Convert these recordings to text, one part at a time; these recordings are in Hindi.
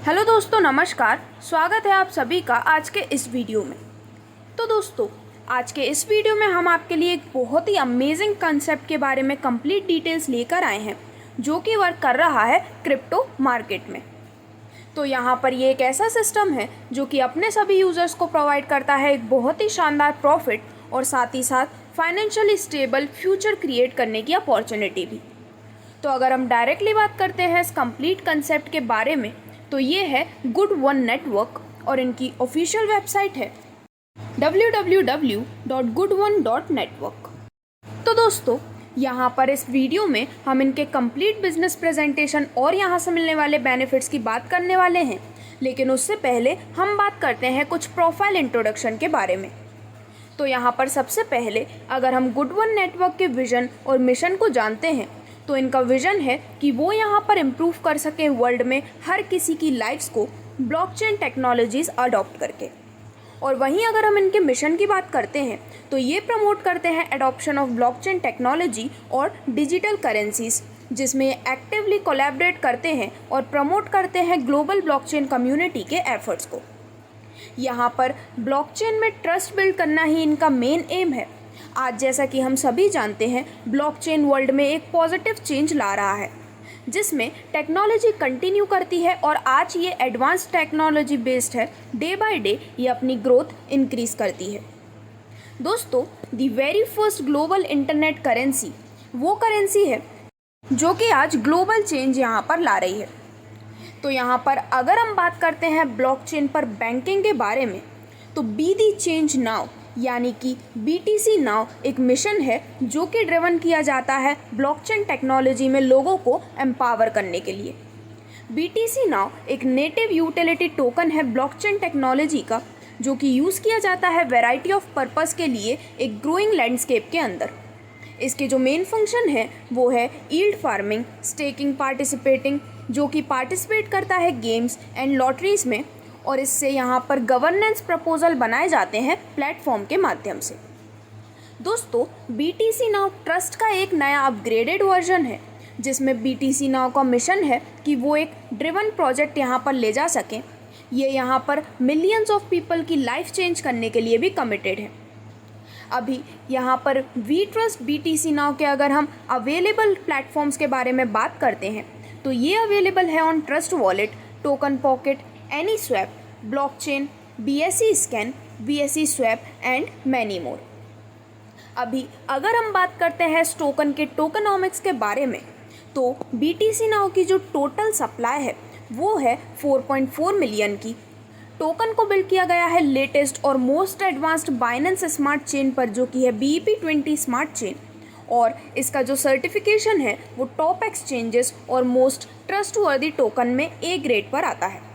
हेलो दोस्तों, नमस्कार। स्वागत है आप सभी का आज के इस वीडियो में। तो दोस्तों, आज के इस वीडियो में हम आपके लिए एक बहुत ही अमेजिंग कंसेप्ट के बारे में कंप्लीट डिटेल्स लेकर आए हैं, जो कि वर्क कर रहा है क्रिप्टो मार्केट में। तो यहाँ पर ये एक ऐसा सिस्टम है जो कि अपने सभी यूज़र्स को प्रोवाइड करता है एक बहुत ही शानदार प्रॉफिट और साथ ही साथ फाइनेंशियली स्टेबल फ्यूचर क्रिएट करने की अपॉर्चुनिटी भी। तो अगर हम डायरेक्टली बात करते हैं इस कंप्लीट कंसेप्ट के बारे में, तो ये है गुड वन नेटवर्क और इनकी ऑफिशियल वेबसाइट है www.goodone.network। तो दोस्तों, यहाँ पर इस वीडियो में हम इनके कंप्लीट बिजनेस प्रेजेंटेशन और यहाँ से मिलने वाले बेनिफिट्स की बात करने वाले हैं, लेकिन उससे पहले हम बात करते हैं कुछ प्रोफाइल इंट्रोडक्शन के बारे में। तो यहाँ पर सबसे पहले अगर हम गुड वन नेटवर्क के विजन और मिशन को जानते हैं, तो इनका विजन है कि वो यहाँ पर इम्प्रूव कर सकें वर्ल्ड में हर किसी की लाइफ्स को ब्लॉकचेन टेक्नोलॉजीज़ अडॉप्ट करके। और वहीं अगर हम इनके मिशन की बात करते हैं, तो ये प्रमोट करते हैं एडॉप्शन ऑफ ब्लॉकचेन टेक्नोलॉजी और डिजिटल करेंसीज, जिसमें ये एक्टिवली कोलैबोरेट करते हैं और प्रमोट करते हैं ग्लोबल ब्लॉकचेन कम्युनिटी के एफर्ट्स को। यहाँ पर ब्लॉकचेन में ट्रस्ट बिल्ड करना ही इनका मेन एम है। आज जैसा कि हम सभी जानते हैं, ब्लॉकचेन वर्ल्ड में एक पॉजिटिव चेंज ला रहा है, जिसमें टेक्नोलॉजी कंटिन्यू करती है और आज ये एडवांस टेक्नोलॉजी बेस्ड है। डे बाय डे ये अपनी ग्रोथ इंक्रीज करती है। दोस्तों, the very first global internet currency वो करेंसी है जो कि आज ग्लोबल चेंज यहाँ पर ला रही है। तो यहाँ पर अगर हम बात करते हैं ब्लॉकचेन पर बैंकिंग के बारे में, तो बी दी चेंज नाउ यानी कि BTC नाउ एक मिशन है जो कि ड्रिवन किया जाता है ब्लॉकचेन टेक्नोलॉजी में लोगों को एम्पावर करने के लिए। BTC नाउ एक नेटिव यूटिलिटी टोकन है ब्लॉकचेन टेक्नोलॉजी का, जो कि यूज़ किया जाता है वैरायटी ऑफ पर्पस के लिए एक ग्रोइंग लैंडस्केप के अंदर। इसके जो मेन फंक्शन है वो है यील्ड फार्मिंग, स्टेकिंग, पार्टिसिपेटिंग, जो कि पार्टिसिपेट करता है गेम्स एंड लॉटरीज में, और इससे यहाँ पर गवर्नेंस प्रपोजल बनाए जाते हैं प्लेटफॉर्म के माध्यम से। दोस्तों, BTC नाउ ट्रस्ट का एक नया अपग्रेडेड वर्जन है, जिसमें BTC नाउ का मिशन है कि वो एक ड्रिवन प्रोजेक्ट यहाँ पर ले जा सकें। ये यहाँ पर मिलियंस ऑफ पीपल की लाइफ चेंज करने के लिए भी कमिटेड है। अभी यहाँ पर वी ट्रस्ट BTC नाउ के अगर हम अवेलेबल प्लेटफॉर्म्स के बारे में बात करते हैं, तो ये अवेलेबल है on trust wallet, token pocket, AnySwap, blockchain, BSC scan, BSC swap and many more. अभी अगर हम बात करते हैं इस टोकन के टोकनॉमिक्स के बारे में, तो BTC नाउ की जो टोटल सप्लाई है वो है 4.4 मिलियन की। टोकन को बिल्ड किया गया है लेटेस्ट और most advanced Binance smart chain पर, जो कि है BEP20 स्मार्ट चेन, और इसका जो सर्टिफिकेशन है वो टॉप एक्सचेंजेस और मोस्ट ट्रस्टवर्दी टोकन में A ग्रेड पर आता है।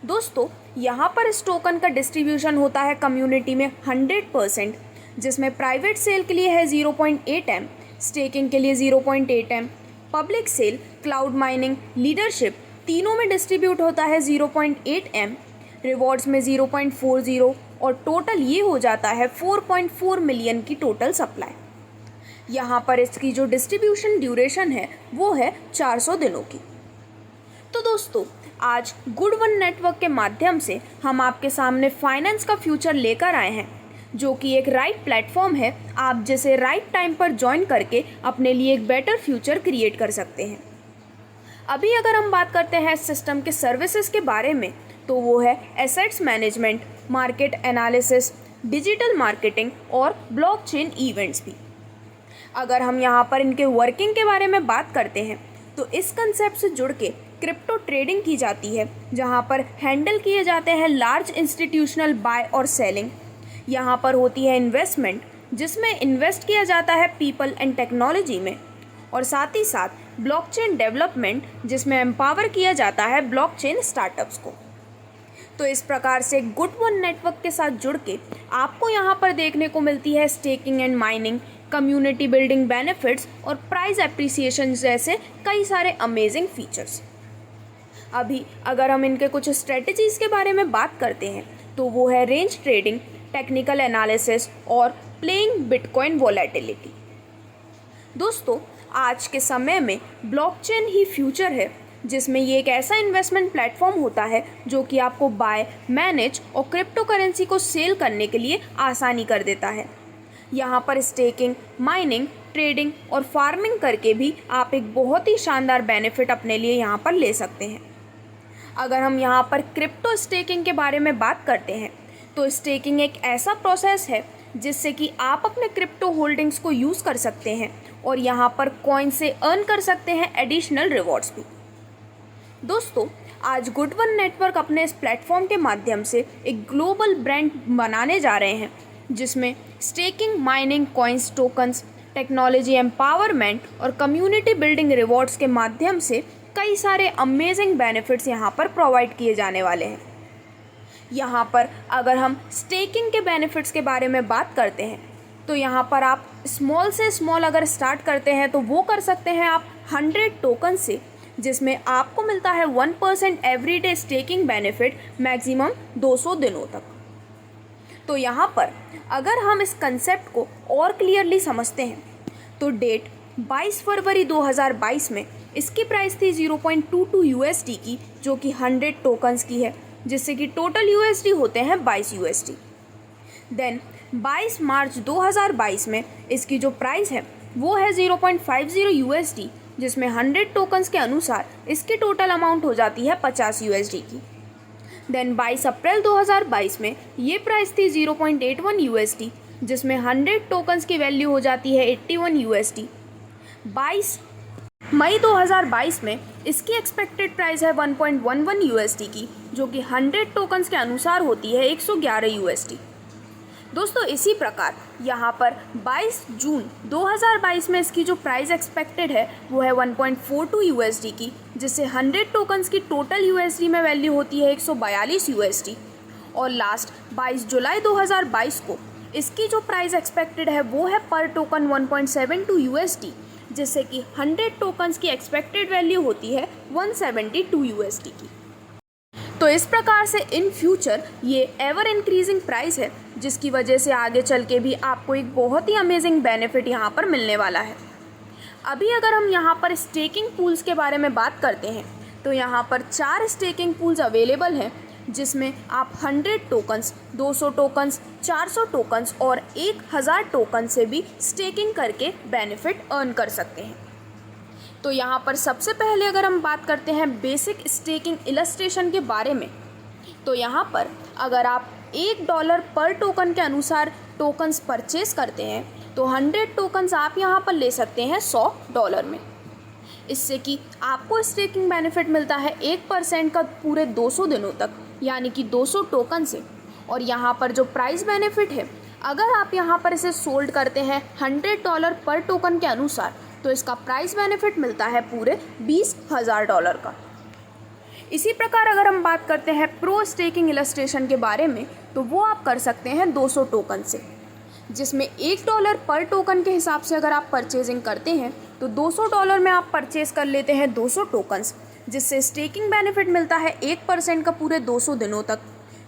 दोस्तों, यहाँ पर इस टोकन का डिस्ट्रीब्यूशन होता है कम्युनिटी में 100%, जिसमें प्राइवेट सेल के लिए है 0.8 M, स्टेकिंग के लिए 0.8 M, public sale, cloud mining, leadership तीनों में डिस्ट्रीब्यूट होता है 0.8 M, रिवॉर्ड्स में 0.40, और टोटल ये हो जाता है 4.4 मिलियन की टोटल सप्लाई। यहाँ पर इसकी जो डिस्ट्रीब्यूशन ड्यूरेशन है वो है 400 दिनों की। तो दोस्तों, आज गुड वन नेटवर्क के माध्यम से हम आपके सामने फाइनेंस का फ्यूचर लेकर आए हैं, जो कि एक राइट प्लेटफॉर्म है आप जिसे राइट टाइम पर ज्वाइन करके अपने लिए एक बेटर फ्यूचर क्रिएट कर सकते हैं। अभी अगर हम बात करते हैं सिस्टम के सर्विसेज के बारे में, तो वो है assets management, market analysis, digital marketing और ब्लॉकचेन इवेंट्स भी। अगर हम यहाँ पर इनके वर्किंग के बारे में बात करते हैं, तो इस कंसेप्ट से जुड़ के क्रिप्टो ट्रेडिंग की जाती है, जहाँ पर हैंडल किए जाते हैं लार्ज इंस्टीट्यूशनल बाय और सेलिंग। यहाँ पर होती है इन्वेस्टमेंट, जिसमें इन्वेस्ट किया जाता है पीपल एंड टेक्नोलॉजी में, और साथ ही साथ ब्लॉकचेन डेवलपमेंट, जिसमें एम्पावर किया जाता है ब्लॉकचेन स्टार्टअप्स को। तो इस प्रकार से गुड वन नेटवर्क के साथ जुड़ के आपको यहाँ पर देखने को मिलती है staking and mining, community building benefits और प्राइस एप्रिसिएशन जैसे कई सारे अमेजिंग फीचर्स। अभी अगर हम इनके कुछ स्ट्रेटजीज के बारे में बात करते हैं, तो वो है रेंज ट्रेडिंग, टेक्निकल एनालिसिस और प्लेइंग बिटकॉइन वोलेटिलिटी। दोस्तों, आज के समय में ब्लॉकचेन ही फ्यूचर है, जिसमें ये एक ऐसा इन्वेस्टमेंट प्लेटफॉर्म होता है जो कि आपको बाय, मैनेज और क्रिप्टो करेंसी को सेल करने के लिए आसानी कर देता है। यहाँ पर स्टेकिंग, माइनिंग, ट्रेडिंग और फार्मिंग करके भी आप एक बहुत ही शानदार बेनिफिट अपने लिए यहाँ पर ले सकते हैं। अगर हम यहाँ पर क्रिप्टो स्टेकिंग के बारे में बात करते हैं तो स्टेकिंग एक ऐसा प्रोसेस है जिससे कि आप अपने क्रिप्टो होल्डिंग्स को यूज़ कर सकते हैं और यहाँ पर कॉइन से अर्न कर सकते हैं एडिशनल रिवॉर्ड्स भी। दोस्तों, आज गुडवन नेटवर्क अपने इस प्लेटफॉर्म के माध्यम से एक ग्लोबल ब्रांड बनाने जा रहे हैं जिसमें staking, mining, coins, tokens, technology empowerment और कम्युनिटी बिल्डिंग रिवॉर्ड्स के माध्यम से कई सारे अमेजिंग बेनिफिट्स यहाँ पर प्रोवाइड किए जाने वाले हैं। यहाँ पर अगर हम स्टेकिंग के बेनिफिट्स के बारे में बात करते हैं तो यहाँ पर आप स्मॉल से स्मॉल अगर स्टार्ट करते हैं तो वो कर सकते हैं आप 100 टोकन से, जिसमें आपको मिलता है 1% एवरीडे स्टेकिंग बेनिफिट मैक्सिमम 200 दिनों तक। तो यहाँ पर अगर हम इस कंसेप्ट को और क्लियरली समझते हैं तो डेट 22 फरवरी 2022 में इसकी प्राइस थी 0.22 USD की, जो कि 100 टोकन्स की है, जिससे कि टोटल USD होते हैं 22 USD। देन 22 मार्च 2022 में इसकी जो प्राइस है वो है 0.50 USD, जिसमें 100 टोकन्स के अनुसार इसकी टोटल अमाउंट हो जाती है 50 USD की। देन 22 अप्रैल 2022 में ये प्राइस थी 0.81 USD, जिसमें 100 टोकन्स की वैल्यू हो जाती है 81 USD। 22 मई 2022 में इसकी एक्सपेक्टेड प्राइस है 1.11 USD की, जो कि 100 टोकन्स के अनुसार होती है 111 USD। दोस्तों, इसी प्रकार यहाँ पर 22 जून 2022 में इसकी जो प्राइस एक्सपेक्टेड है वो है 1.42 USD की, जिससे 100 टोकन्स की टोटल USD में वैल्यू होती है 142 USD। और लास्ट 22 जुलाई 2022 को इसकी जो प्राइस एक्सपेक्टेड है वो है पर टोकन 1.72 USD, जिससे कि 100 टोकन्स की एक्सपेक्टेड वैल्यू होती है 172 USD की। तो इस प्रकार से इन फ्यूचर ये एवर इंक्रीजिंग प्राइस है, जिसकी वजह से आगे चल के भी आपको एक बहुत ही अमेजिंग बेनिफिट यहाँ पर मिलने वाला है। अभी अगर हम यहाँ पर स्टेकिंग पूल्स के बारे में बात करते हैं तो यहाँ पर 4 स्टेकिंग पूल्स अवेलेबल हैं, जिसमें आप 100 टोकन्स, 200 टोकन्स, 400 टोकन्स और 1000 टोकन से भी स्टेकिंग करके बेनिफिट अर्न कर सकते हैं। तो यहाँ पर सबसे पहले अगर हम बात करते हैं बेसिक स्टेकिंग इलस्ट्रेशन के बारे में, तो यहाँ पर अगर आप $1 पर टोकन के अनुसार टोकन्स परचेज करते हैं तो 100 टोकन्स आप यहाँ पर ले सकते हैं $100 में। इससे कि आपको स्टेकिंग बेनिफिट मिलता है 1% का पूरे 200 दिनों तक, यानी कि 200 टोकन से। और यहाँ पर जो प्राइस बेनिफिट है, अगर आप यहाँ पर इसे सोल्ड करते हैं $100 पर टोकन के अनुसार तो इसका प्राइस बेनिफिट मिलता है पूरे $20,000 का। इसी प्रकार अगर हम बात करते हैं प्रो स्टेकिंग इलस्ट्रेशन के बारे में तो वो आप कर सकते हैं 200 टोकन से, जिसमें $1 पर टोकन के हिसाब से अगर आप परचेजिंग करते हैं तो $200 में आप परचेज कर लेते हैं 200 टोकन्स, जिससे स्टेकिंग बेनिफिट मिलता है 1% का पूरे 200 दिनों तक,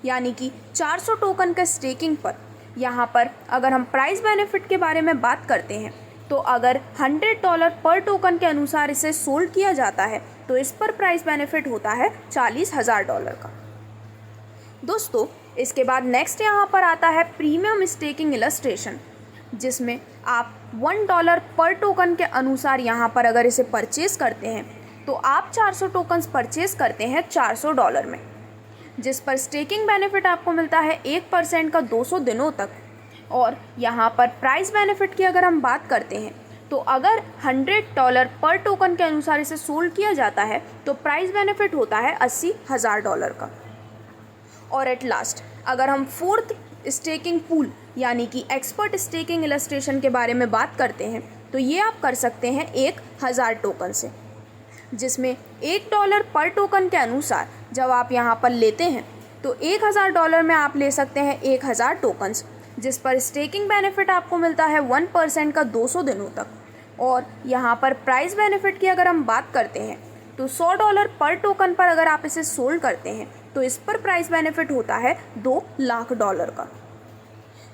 यानी कि 400 टोकन का स्टेकिंग पर। यहाँ पर अगर हम प्राइस बेनिफिट के बारे में बात करते हैं तो अगर $100 पर टोकन के अनुसार इसे सोल्ड किया जाता है तो इस पर प्राइस बेनिफिट होता है $40,000 का। दोस्तों, इसके बाद नेक्स्ट यहाँ पर आता है प्रीमियम स्टेकिंग इलस्ट्रेशन, जिसमें आप $1 पर टोकन के अनुसार यहाँ पर अगर इसे परचेज करते हैं तो आप 400 टोकन्स परचेज करते हैं $400 में, जिस पर स्टेकिंग बेनिफिट आपको मिलता है 1% का 200 दिनों तक। और यहाँ पर प्राइस बेनिफिट की अगर हम बात करते हैं तो अगर $100 पर टोकन के अनुसार इसे सोल्ड किया जाता है तो प्राइस बेनिफिट होता है $80,000 का। और एट लास्ट अगर हम फोर्थ स्टेकिंग पूल यानी कि एक्सपर्ट स्टेकिंग इलस्ट्रेशन के बारे में बात करते हैं तो ये आप कर सकते हैं 1000 टोकन से, जिसमें $1 पर टोकन के अनुसार जब आप यहाँ पर लेते हैं तो $1000 में आप ले सकते हैं 1000 टोकन्स, जिस पर स्टेकिंग बेनिफिट आपको मिलता है 1% का 200 दिनों तक। और यहाँ पर प्राइस बेनिफिट की अगर हम बात करते हैं तो $100 पर टोकन पर अगर आप इसे सोल्ड करते हैं तो इस पर प्राइस बेनिफिट होता है $2 लाख का।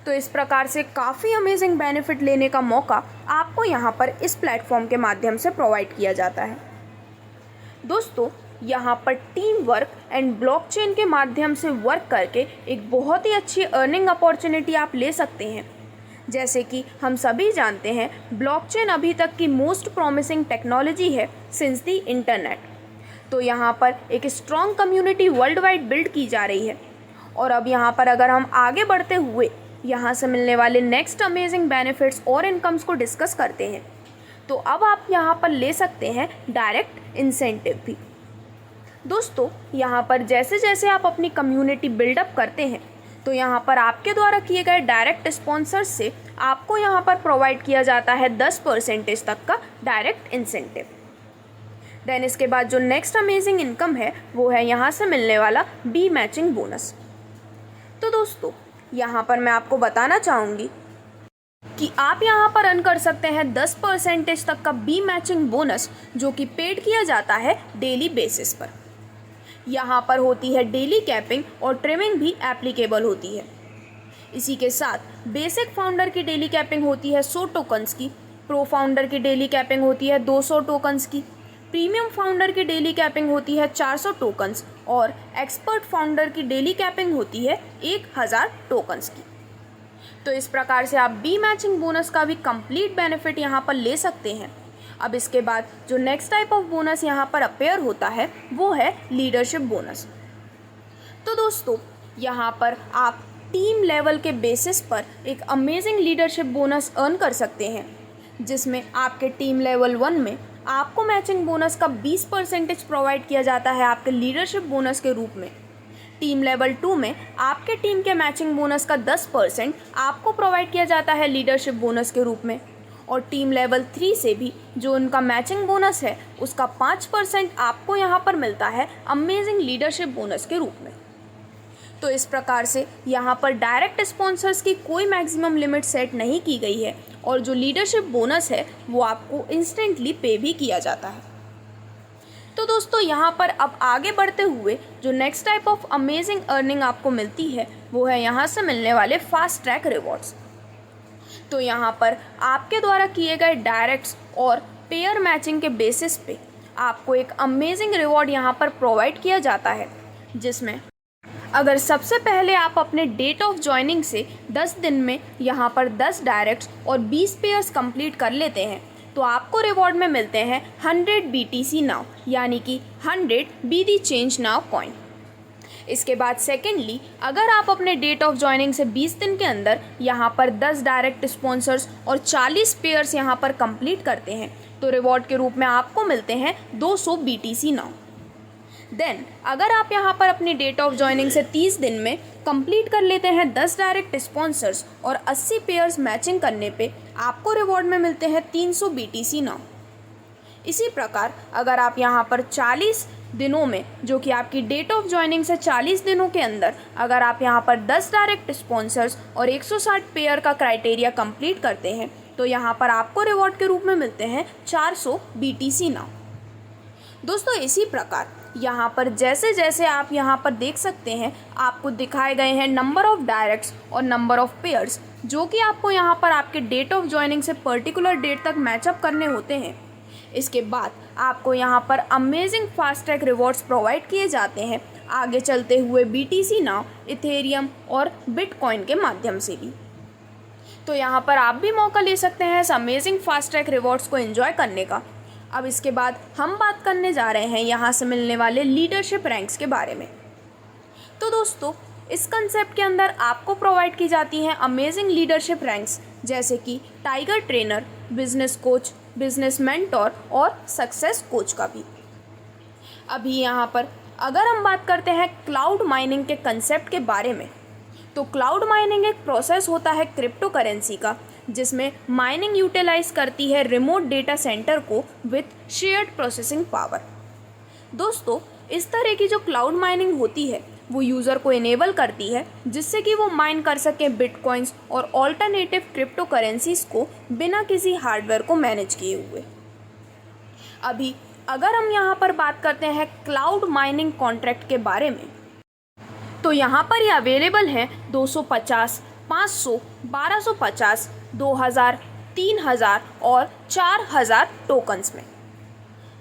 तो इस प्रकार से काफ़ी अमेजिंग बेनिफिट लेने का मौका आपको यहाँ पर इस प्लेटफॉर्म के माध्यम से प्रोवाइड किया जाता है। दोस्तों यहाँ पर टीम वर्क एंड ब्लॉकचेन के माध्यम से वर्क करके एक बहुत ही अच्छी अर्निंग अपॉर्चुनिटी आप ले सकते हैं। जैसे कि हम सभी जानते हैं, ब्लॉकचेन अभी तक की मोस्ट प्रॉमिसिंग टेक्नोलॉजी है सिंस द इंटरनेट। तो यहाँ पर एक strong community world wide build की जा रही है। और अब यहाँ पर अगर हम आगे बढ़ते हुए यहाँ से मिलने वाले नेक्स्ट अमेजिंग बेनिफिट्स और इनकम्स को डिस्कस करते हैं, तो अब आप यहाँ पर ले सकते हैं डायरेक्ट इंसेंटिव भी। दोस्तों यहाँ पर जैसे जैसे आप अपनी कम्युनिटी बिल्डअप करते हैं, तो यहाँ पर आपके द्वारा किए गए डायरेक्ट स्पॉन्सर्स से आपको यहाँ पर प्रोवाइड किया जाता है 10% तक का डायरेक्ट इंसेंटिव। देन इसके बाद जो नेक्स्ट अमेजिंग इनकम है वो है यहाँ से मिलने वाला बी मैचिंग बोनस। तो दोस्तों यहाँ पर मैं आपको बताना चाहूँगी कि आप यहाँ पर अर्न कर सकते हैं 10% तक का बी मैचिंग बोनस, जो कि पेड किया जाता है डेली बेसिस पर। यहाँ पर होती है डेली कैपिंग और ट्रिमिंग भी एप्लीकेबल होती है। इसी के साथ बेसिक फाउंडर की डेली कैपिंग होती है 100 टोकन्स की, प्रो फाउंडर की डेली कैपिंग होती है 200 टोकन्स की, प्रीमियम फाउंडर की डेली कैपिंग होती है 400 टोकन्स और एक्सपर्ट फाउंडर की डेली कैपिंग होती है 1000 टोकन्स की। तो इस प्रकार से आप बी मैचिंग बोनस का भी कंप्लीट बेनिफिट यहाँ पर ले सकते हैं। अब इसके बाद जो नेक्स्ट टाइप ऑफ बोनस यहाँ पर अपेयर होता है वो है लीडरशिप बोनस। तो दोस्तों यहाँ पर आप टीम लेवल के बेसिस पर एक अमेजिंग लीडरशिप बोनस अर्न कर सकते हैं, जिसमें आपके टीम लेवल 1 में आपको मैचिंग बोनस का 20% प्रोवाइड किया जाता है आपके लीडरशिप बोनस के रूप में। टीम लेवल 2 में आपके टीम के मैचिंग बोनस का 10% आपको प्रोवाइड किया जाता है लीडरशिप बोनस के रूप में। और टीम लेवल 3 से भी जो उनका मैचिंग बोनस है उसका 5% आपको यहाँ पर मिलता है अमेजिंग लीडरशिप बोनस के रूप में। तो इस प्रकार से यहाँ पर डायरेक्ट स्पॉन्सर्स की कोई मैक्सिमम लिमिट सेट नहीं की गई है और जो लीडरशिप बोनस है वो आपको इंस्टेंटली पे भी किया जाता है। तो दोस्तों यहाँ पर अब आगे बढ़ते हुए जो next type of amazing earning आपको मिलती है वो है यहाँ से मिलने वाले फास्ट ट्रैक रिवॉर्ड्स। तो यहाँ पर आपके द्वारा किए गए डायरेक्ट्स और पेयर मैचिंग के बेसिस पे आपको एक अमेजिंग रिवॉर्ड यहाँ पर प्रोवाइड किया जाता है, जिसमें अगर सबसे पहले आप अपने डेट ऑफ ज्वाइनिंग से 10 दिन में यहाँ पर 10 डायरेक्ट्स और 20 पेयर्स कंप्लीट कर लेते हैं तो आपको रिवॉर्ड में मिलते हैं 100 BTC नाउ, यानी कि 100 be the change now coin. इसके बाद सेकेंडली अगर आप अपने डेट ऑफ ज्वाइनिंग से 20 दिन के अंदर यहाँ पर 10 डायरेक्ट स्पॉन्सर्स और 40 पेयर्स यहाँ पर कंप्लीट करते हैं तो रिवॉर्ड के रूप में आपको मिलते हैं 200 BTC नाउ। देन अगर आप यहाँ पर अपनी डेट ऑफ ज्वाइनिंग से 30 दिन में कंप्लीट कर लेते हैं 10 डायरेक्ट स्पॉन्सर्स और 80 पेयर्स मैचिंग करने पे आपको रिवॉर्ड में मिलते हैं 300 BTC नाउ। इसी प्रकार अगर आप यहाँ पर 40 दिनों में, जो कि आपकी डेट ऑफ ज्वाइनिंग से 40 दिनों के अंदर अगर आप यहाँ पर 10 डायरेक्ट स्पॉन्सर्स और 160 पेयर का क्राइटेरिया कंप्लीट करते हैं तो यहाँ पर आपको रिवॉर्ड के रूप में मिलते हैं 400 BTC नाउ। दोस्तों इसी प्रकार यहाँ पर जैसे जैसे आप यहाँ पर देख सकते हैं आपको दिखाए गए हैं नंबर ऑफ डायरेक्ट्स और नंबर ऑफ पेयर्स, जो कि आपको यहाँ पर आपके डेट ऑफ ज्वाइनिंग से पर्टिकुलर डेट तक मैचअप करने होते हैं। इसके बाद आपको यहाँ पर amazing fast track rewards provide किए जाते हैं आगे चलते हुए BTC नाउ, इथेरियम और बिटकॉइन के माध्यम से भी। तो यहाँ पर आप भी मौका ले सकते हैं इस अमेजिंग फास्ट ट्रैक रिवॉर्ड्स को एंजॉय करने का। अब इसके बाद हम बात करने जा रहे हैं यहाँ से मिलने वाले लीडरशिप रैंक्स के बारे में। तो दोस्तों इस कंसेप्ट के अंदर आपको प्रोवाइड की जाती हैं अमेजिंग लीडरशिप रैंक्स, जैसे कि tiger trainer, business coach, business mentor और सक्सेस कोच का भी। अभी यहाँ पर अगर हम बात करते हैं क्लाउड माइनिंग के कंसेप्ट के बारे में, तो क्लाउड माइनिंग एक प्रोसेस होता है क्रिप्टो करेंसी का, जिसमें माइनिंग यूटिलाइज करती है रिमोट डेटा सेंटर को विथ शेयर्ड प्रोसेसिंग पावर। दोस्तों इस तरह की जो क्लाउड माइनिंग होती है वो यूज़र को इनेबल करती है जिससे कि वो माइन कर सके बिटकॉइंस और ऑल्टरनेटिव क्रिप्टो करेंसीज को बिना किसी हार्डवेयर को मैनेज किए हुए। अभी अगर हम यहाँ पर बात करते हैं क्लाउड माइनिंग कॉन्ट्रैक्ट के बारे में, तो यहाँ पर ये अवेलेबल हैं 250, 500, 1250, 2000, 3000 और 4000 टोकन्स में।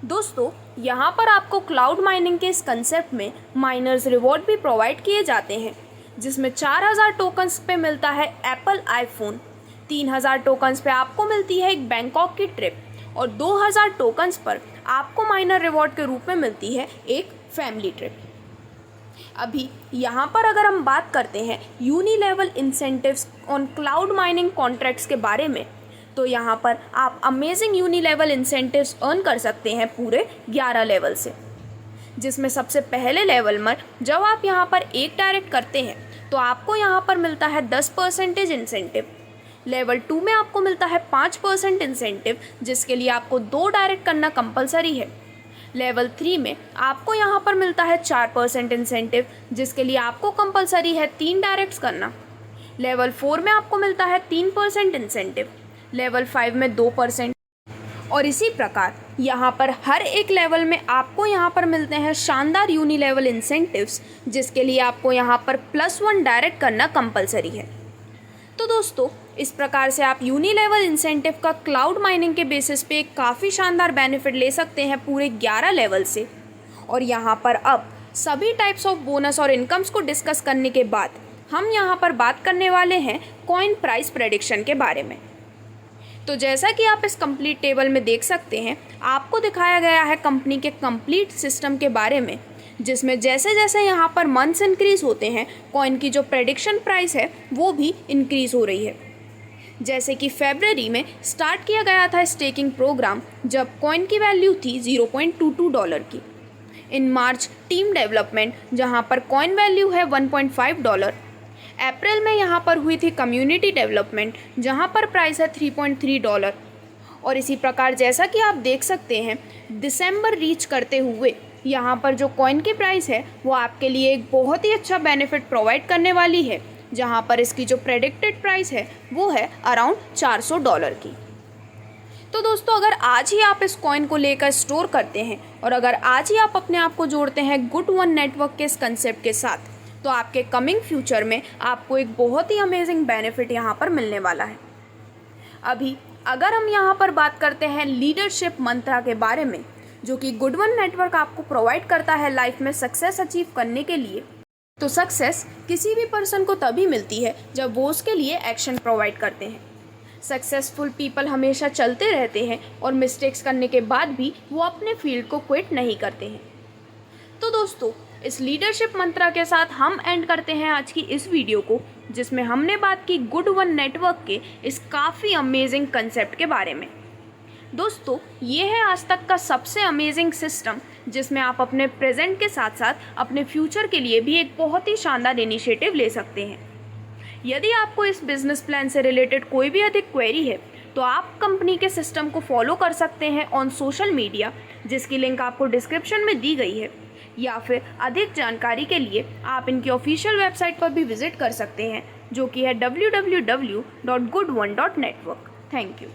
दोस्तों यहाँ पर आपको क्लाउड माइनिंग के इस कंसेप्ट में माइनर्स रिवॉर्ड भी प्रोवाइड किए जाते हैं, जिसमें 4000 टोकन्स पे मिलता है एप्पल आईफोन, 3000 टोकन्स पे आपको मिलती है एक बैंकॉक की ट्रिप और 2000 टोकन्स पर आपको माइनर रिवॉर्ड के रूप में मिलती है एक फैमिली ट्रिप। अभी यहाँ पर अगर हम बात करते हैं unilevel incentives on cloud mining contracts के बारे में, तो यहाँ पर आप अमेजिंग यूनिलेवल इंसेंटिव्स अर्न कर सकते हैं पूरे 11 लेवल से, जिसमें सबसे पहले लेवल में जब आप यहाँ पर एक डायरेक्ट करते हैं तो आपको यहाँ पर मिलता है 10% इंसेंटिव। लेवल 2 में आपको मिलता है 5% इंसेंटिव, जिसके लिए आपको 2 डायरेक्ट करना कंपलसरी है। लेवल 3 में आपको यहाँ पर मिलता है 4% इंसेंटिव, जिसके लिए आपको कंपलसरी है 3 डायरेक्ट्स करना। लेवल 4 में आपको मिलता है 3% इंसेंटिव, लेवल 5 में 2%, और इसी प्रकार यहाँ पर हर एक लेवल में आपको यहाँ पर मिलते हैं शानदार यूनिलेवल इंसेंटिव्स, जिसके लिए आपको यहाँ पर +1 डायरेक्ट करना कंपलसरी है। तो दोस्तों, इस प्रकार से आप यूनिलेवल इंसेंटिव का क्लाउड माइनिंग के बेसिस पे एक काफ़ी शानदार बेनिफिट ले सकते हैं पूरे 11 लेवल से। और यहाँ पर अब सभी टाइप्स ऑफ बोनस और इनकम्स को डिस्कस करने के बाद हम यहाँ पर बात करने वाले हैं कॉइन प्राइस प्रेडिक्शन के बारे में। तो जैसा कि आप इस कंप्लीट टेबल में देख सकते हैं, आपको दिखाया गया है कंपनी के कंप्लीट सिस्टम के बारे में, जिसमें जैसे जैसे यहाँ पर मंथ्स इंक्रीज होते हैं, कॉइन की जो प्रेडिक्शन प्राइस है वो भी इंक्रीज हो रही है। जैसे कि फरवरी में स्टार्ट किया गया था स्टेकिंग प्रोग्राम, जब कॉइन की वैल्यू थी $0.22 की। इन मार्च टीम डेवलपमेंट, जहाँ पर कॉइन वैल्यू है $1.5। अप्रैल में यहाँ पर हुई थी कम्युनिटी डेवलपमेंट, जहाँ पर प्राइस है $3.3। और इसी प्रकार जैसा कि आप देख सकते हैं, दिसंबर रीच करते हुए यहाँ पर जो कॉइन की प्राइस है वो आपके लिए एक बहुत ही अच्छा बेनिफिट प्रोवाइड करने वाली है, जहाँ पर इसकी जो प्रेडिक्टेड प्राइस है वो है अराउंड $400 की। तो दोस्तों, अगर आज ही आप इस कॉइन को लेकर स्टोर करते हैं और अगर आज ही आप अपने आप को जोड़ते हैं गुड वन नेटवर्क के इस कंसेप्ट के साथ, तो आपके कमिंग फ्यूचर में आपको एक बहुत ही अमेजिंग बेनिफिट यहाँ पर मिलने वाला है। अभी अगर हम यहाँ पर बात करते हैं लीडरशिप मंत्रा के बारे में, जो कि गुड वन नेटवर्क आपको प्रोवाइड करता है लाइफ में सक्सेस अचीव करने के लिए, तो सक्सेस किसी भी पर्सन को तभी मिलती है जब वो उसके लिए एक्शन प्रोवाइड करते हैं। सक्सेसफुल पीपल हमेशा चलते रहते हैं और मिस्टेक्स करने के बाद भी वो अपने फील्ड को क्विट नहीं करते हैं। तो दोस्तों, इस लीडरशिप मंत्रा के साथ हम एंड करते हैं आज की इस वीडियो को, जिसमें हमने बात की गुड वन नेटवर्क के इस काफ़ी अमेजिंग कंसेप्ट के बारे में। दोस्तों, ये है आज तक का सबसे अमेजिंग सिस्टम, जिसमें आप अपने प्रेजेंट के साथ साथ अपने फ्यूचर के लिए भी एक बहुत ही शानदार इनिशिएटिव ले सकते हैं। यदि आपको इस बिजनेस प्लान से रिलेटेड कोई भी अधिक क्वेरी है, तो आप कंपनी के सिस्टम को फॉलो कर सकते हैं ऑन सोशल मीडिया, जिसकी लिंक आपको डिस्क्रिप्शन में दी गई है, या फिर अधिक जानकारी के लिए आप इनकी ऑफिशियल वेबसाइट पर भी विजिट कर सकते हैं, जो कि है www.goodone.network। Thank you.